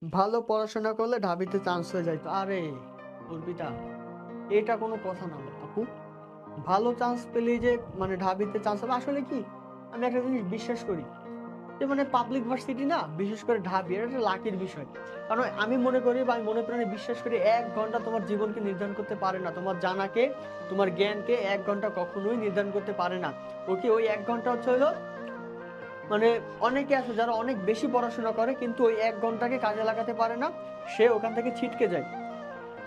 ভালো পড়াশোনা করলে ঢাবিতে চান্স হয়ে যাইতো। আরে অর্পিতা, এটা কোনো কথা না আপু। ভালো চান্স পেলেই যে মানে ঢাবিতে চান্স হবে আসলে কি? আমি একটা জিনিস বিশ্বাস করি যে মানে পাবলিক ভার্সিটি না, বিশেষ করে ঢাবি, এটা একটা লাকির বিষয়। কারণ আমি মনে করি বা আমি মনে প্রাণে বিশ্বাস করি ১ ঘন্টা তোমার জীবনকে নির্ধারণ করতে পারে না। তোমার জানাকে, তোমার জ্ঞানকে ১ ঘন্টা কখনোই নির্ধারণ করতে পারে না। ওকে, ওই ১ ঘন্টা হচ্ছে হলো মানে অনেকে আছে যারা অনেক বেশি পড়াশোনা করে কিন্তু ওই ১ ঘন্টাকে কাজে লাগাতে পারে না। সে ওখান থেকে ছিটকে যায়।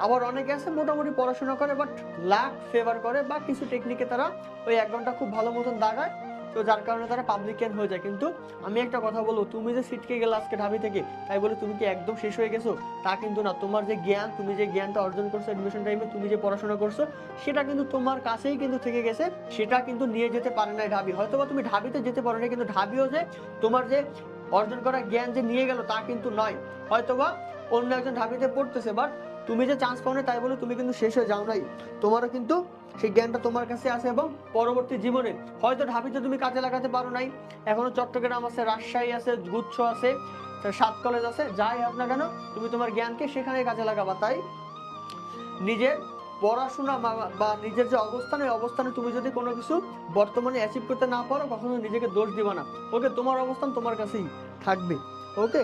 আবার অনেকে আছে মোটামুটি পড়াশোনা করে বাট লাক ফেভার করে বা কিছু টেকনিকে তারা ওই ১ ঘন্টা খুব ভালো মতন দাগায়। তো যার কারণে তারা পাবলিকান হয়ে যায়। কিন্তু আমি একটা কথা বলবো, তুমি যে ছিটকে গেলে আজকে ঢাবি থেকে, তাই বলে তুমি কি একদম শেষ হয়ে গেছো? তা কিন্তু না। তোমার যে জ্ঞান, তুমি যে জ্ঞানটা অর্জন করছো এডমিশন টাইমে, তুমি যে পড়াশোনা করছো, সেটা কিন্তু তোমার কাছেই কিন্তু থেকে গেছে। সেটা কিন্তু নিয়ে যেতে পারে নাই ঢাবি। হয়তোবা তুমি ঢাবিতে যেতে পারো না, কিন্তু ঢাবিও যে তোমার যে অর্জন করা জ্ঞান যে নিয়ে গেল তা কিন্তু নয়। হয়তোবা অন্য একজন ঢাবিতে পড়তেছে বাট তুমি যে চান্স পাও না তাই বলে তুমি কিন্তু শেষ হয়ে যাও নাই। তোমারও কিন্তু সেই জ্ঞানটা তোমার কাছে আছে এবং পরবর্তী জীবনে হয়তো ঢাবিতে তুমি কাজে লাগাতে পারো নাই। এখনো চট্টগ্রাম আছে, রাজশাহী আছে, গুচ্ছ আছে, ৭ কলেজ আছে, যাই হোক না কেন তুমি তোমার জ্ঞানকে সেখানে কাজে লাগাবা। তাই নিজের পড়াশোনা বা নিজের যে অবস্থান, ওই অবস্থানে তুমি যদি কোনো কিছু বর্তমানে অ্যাচিভ করতে না পারো, কখনো নিজেকে দোষ দিবা না। ওকে, তোমার অবস্থান তোমার কাছেই থাকবে। ওকে।